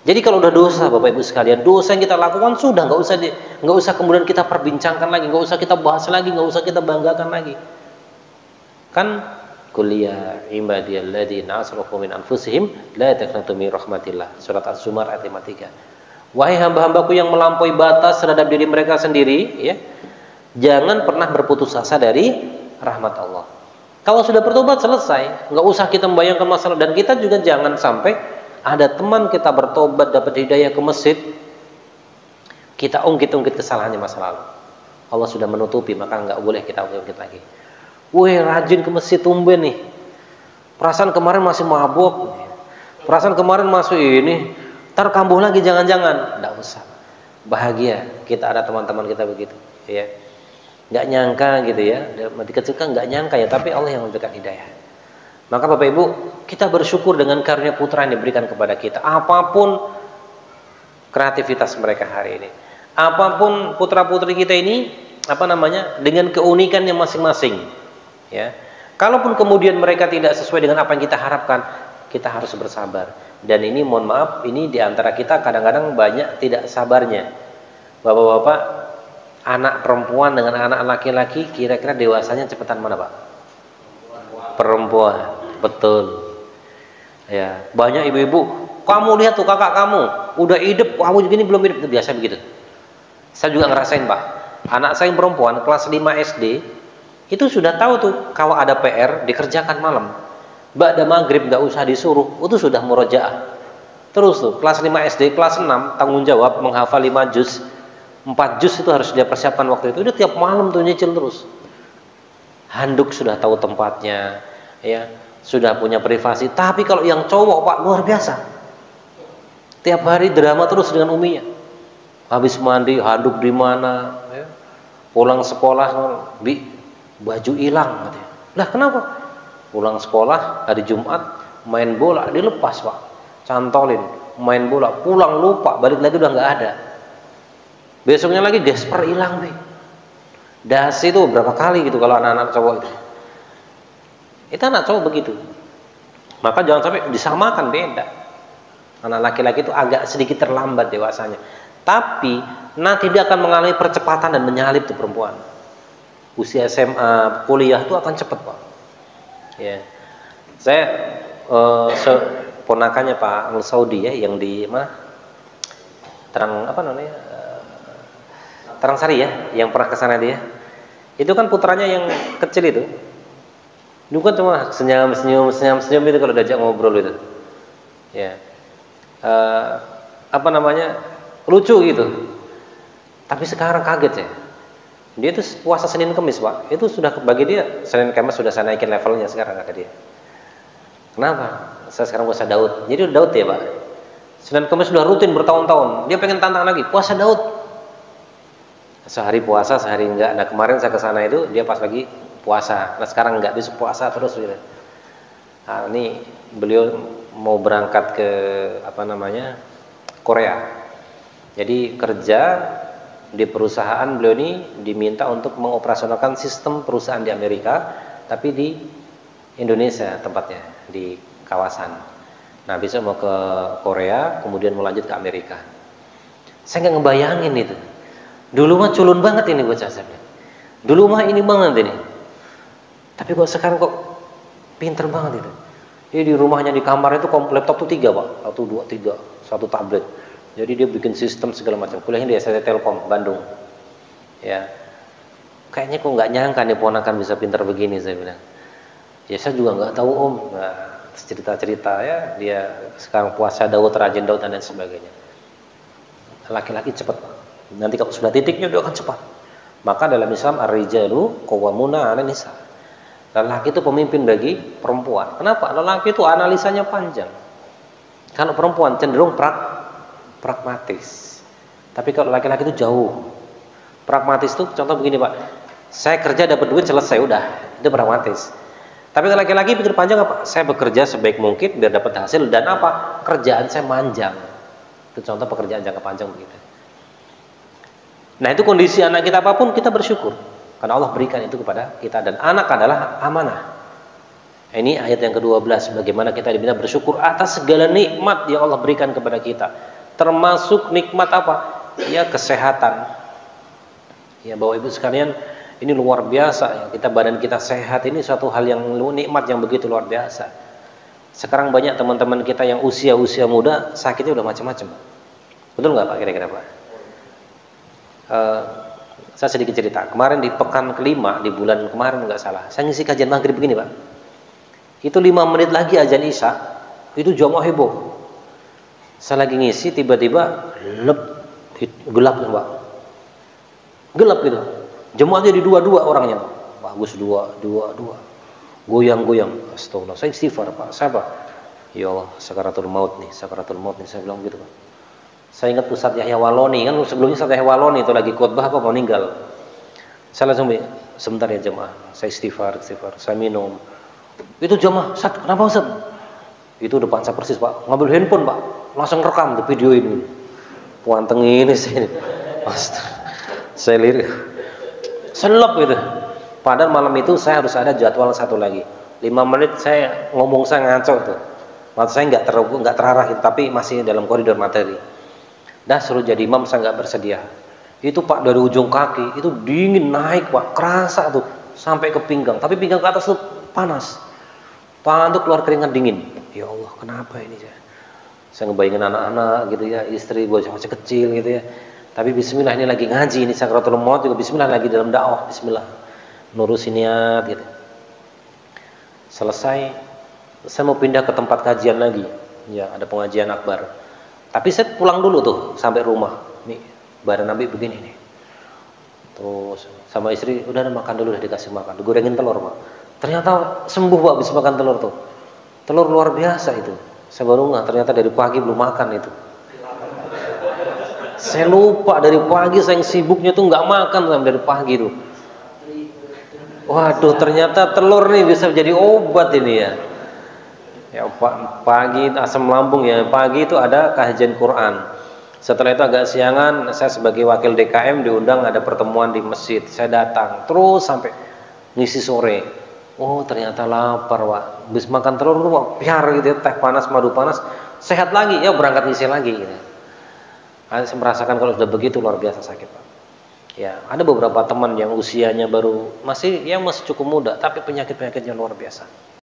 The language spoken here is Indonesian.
Jadi kalau udah dosa, Bapak Ibu sekalian, dosa yang kita lakukan sudah nggak usah kemudian kita perbincangkan lagi, nggak usah kita bahas lagi, nggak usah kita banggakan lagi. Kan kuliah ibadiyalladzina asrafu min anfusihim la taqnatu min rahmatillah. Surat Az-Zumar ayat 53. Wahai hamba-hambaku yang melampaui batas terhadap diri mereka sendiri, ya, jangan pernah berputus asa dari rahmat Allah. Kalau sudah bertobat selesai, nggak usah kita membayangkan masalah. Dan kita juga jangan sampai ada teman kita bertobat dapat hidayah ke masjid, kita ungkit-ungkit kesalahannya masa lalu. Allah sudah menutupi, maka nggak boleh kita ungkit lagi. Wih, rajin ke masjid tumben nih. Perasaan kemarin masih mabuk. Perasaan kemarin masih ini. Ntar kambuh lagi jangan-jangan. Nggak usah. Bahagia kita ada teman-teman kita begitu. Ya. Nggak nyangka gitu ya. Mati kecil kan nggak nyangka ya. Tapi Allah yang memberikan hidayah. Maka Bapak Ibu, kita bersyukur dengan karunia putra yang diberikan kepada kita. Apapun kreativitas mereka hari ini, apapun putra-putri kita ini, dengan keunikannya masing-masing. Ya, kalaupun kemudian mereka tidak sesuai dengan apa yang kita harapkan, kita harus bersabar. Dan ini mohon maaf, ini diantara kita kadang-kadang banyak tidak sabarnya. Bapak-bapak, anak perempuan dengan anak laki-laki, kira-kira dewasanya cepetan mana, Pak? Perempuan. Betul. Ya, banyak ibu-ibu, kamu lihat tuh kakak kamu, udah hidup, kamu begini belum hidup. Itu biasa begitu. Saya juga ngerasain, Pak. Anak saya yang perempuan kelas 5 SD, itu sudah tahu tuh kalau ada PR dikerjakan malam. Ba'da maghrib nggak usah disuruh, itu sudah murojaah. Terus tuh kelas 5 SD, kelas 6 tanggung jawab menghafal 5 juz. 4 juz itu harus dia persiapkan waktu itu. Udah tiap malam tuh nyicil terus. Handuk sudah tahu tempatnya, ya. Sudah punya privasi. Tapi kalau yang cowok, Pak, luar biasa. Tiap hari drama terus dengan uminya. Habis mandi, handuk di mana, ya. Pulang sekolah, baju hilang katanya. Lah kenapa? Pulang sekolah hari Jumat, main bola dilepas, Pak. Cantolin, main bola, pulang lupa, balik lagi udah nggak ada. Besoknya lagi gesper hilang, Be. Dasi itu berapa kali gitu kalau anak-anak cowok itu. Itu anak cowok begitu. Maka jangan sampai disamakan, beda. Anak laki-laki itu agak sedikit terlambat dewasanya. Tapi nanti dia akan mengalami percepatan dan menyalip tuh perempuan. Usia SMA, kuliah itu akan cepat, Pak. Ya. Saya ponakannya Pak Al Saudi ya, yang di mana? Terangsari ya, yang pernah ke sana dia. Itu kan putranya yang kecil itu. Dulu kan cuma senyum itu kalau diajak ngobrol itu. Ya. Lucu gitu. Tapi sekarang kaget ya. Dia itu puasa Senin Kamis, Pak. Itu sudah bagi dia Senin Kamis sudah saya naikin levelnya sekarang kata dia. Kenapa? Saya sekarang puasa Daud. Jadi Daud ya, Pak. Senin Kamis sudah rutin bertahun-tahun. Dia pengen tantang lagi, puasa Daud. Sehari puasa, sehari enggak. Nah, kemarin saya ke sana itu dia pas lagi puasa. Nah, sekarang enggak, besok puasa terus gitu. Nah, ini beliau mau berangkat ke Korea. Jadi kerja di perusahaan beliau ini diminta untuk mengoperasionalkan sistem perusahaan di Amerika, tapi di Indonesia tempatnya, di kawasan. Nah, besok mau ke Korea, kemudian mau lanjut ke Amerika. Saya nggak ngebayangin itu. Dulu mah culun banget ini bocah saya. Dulu mah ini banget ini. Tapi kok sekarang kok pinter banget itu. Jadi di rumahnya di kamar itu laptop tuh 3, Pak. 1, 2, 3, 1 tablet. Jadi dia bikin sistem segala macam. Kuliahnya di SCT Telkom Bandung. Ya. Kayaknya kok nggak nyangka nih ponakan bisa pinter begini, saya bilang. Ya saya juga nggak tahu, Om. Nah, cerita-cerita ya, dia sekarang puasa Daud, rajin Daud dan lain sebagainya. Laki-laki cepat, Pak. Nanti kalau sudah titiknya dia akan cepat. Maka dalam Islam ar-rijalu qawwamuna 'alan nisa. Lelaki itu pemimpin bagi perempuan. Kenapa? Lelaki itu analisanya panjang. Kalau perempuan cenderung pragmatis. Tapi kalau laki-laki itu jauh. Pragmatis itu contoh begini, Pak. Saya kerja dapat duit selesai udah. Itu pragmatis. Tapi kalau laki-laki pikir panjang apa? Saya bekerja sebaik mungkin biar dapat hasil dan apa? Kerjaan saya manjang. Itu contoh pekerjaan jangka panjang begitu. Nah, itu kondisi anak kita apapun kita bersyukur. Karena Allah berikan itu kepada kita dan anak adalah amanah. Ini ayat yang ke-12, bagaimana kita diminta bersyukur atas segala nikmat yang Allah berikan kepada kita. Termasuk nikmat apa? Ya kesehatan. Ya Bapak Ibu sekalian, ini luar biasa ya. Badan kita sehat ini suatu hal yang nikmat yang begitu luar biasa. Sekarang banyak teman-teman kita yang usia muda sakitnya udah macam-macam. Betul nggak Pak kira-kira Pak? Saya sedikit cerita. Kemarin di pekan kelima di bulan kemarin nggak salah, saya ngisi kajian maghrib begini Pak. Itu 5 menit lagi azan isya, itu jamaah heboh. Saya lagi ngisi tiba-tiba gelap Pak. Gelap gitu. Jemaahnya di dua orangnya. Bagus dua. Goyang-goyang. Astagfirullah. Saya istighfar Pak. Saya Pak. Ya Allah, sakaratul maut nih. Saya bilang gitu Pak. Saya ingat Ustaz Yahya Waloni, kan sebelumnya Ustaz Yahya Waloni itu lagi khutbah kok mau meninggal. Saya langsung sebentar ya jemaah. Saya istighfar. Saya minum. Itu jemaah, Ustaz, kenapa Ustaz? Itu depan saya persis Pak. Ngambil handphone Pak. Langsung rekam di video ini. Puanteng ini saya. Saya lirik. Selep gitu. Padahal malam itu saya harus ada jadwal satu lagi. 5 menit saya ngomong saya ngaco itu. Maksud saya nggak terarah tapi masih dalam koridor materi. Dah suruh jadi imam saya nggak bersedia. Itu Pak dari ujung kaki itu dingin naik Pak, kerasa tuh sampai ke pinggang. Tapi pinggang ke atas tuh panas. Tangan tuh keluar keringat dingin. Ya Allah kenapa ini ya? Saya ngebayangin anak-anak gitu ya, istri bocah-bocah kecil gitu ya. Tapi bismillah ini lagi ngaji, ini sakaratul maut juga bismillah lagi dalam dakwah, bismillah. Nurusin niat gitu. Selesai, saya mau pindah ke tempat kajian lagi. Ya, ada pengajian akbar. Tapi saya pulang dulu tuh sampai rumah. Nih, badan Nabi begini nih. Terus sama istri udah makan dulu, udah dikasih makan. Digorengin telur, Pak. Ternyata sembuh, Pak, bisa makan telur tuh. Telur luar biasa itu. Saya baru nggak, ternyata dari pagi belum makan itu. Saya lupa dari pagi saya sibuknya tuh nggak makan sampai dari pagi tuh. Waduh, ternyata telur nih bisa jadi obat ini ya. Ya pagi asam lambung ya, pagi itu ada kajian Quran. Setelah itu agak siangan, saya sebagai wakil DKM diundang ada pertemuan di masjid. Saya datang terus sampai ngisi sore. Oh ternyata lapar Pak. Habis makan telur tuh Pak, piar gitu ya, teh panas, madu panas, sehat lagi ya berangkat ngisi lagi gitu. Saya merasakan kalau sudah begitu luar biasa sakit Pak. Ya ada beberapa teman yang usianya baru masih cukup muda tapi penyakit-penyakitnya luar biasa.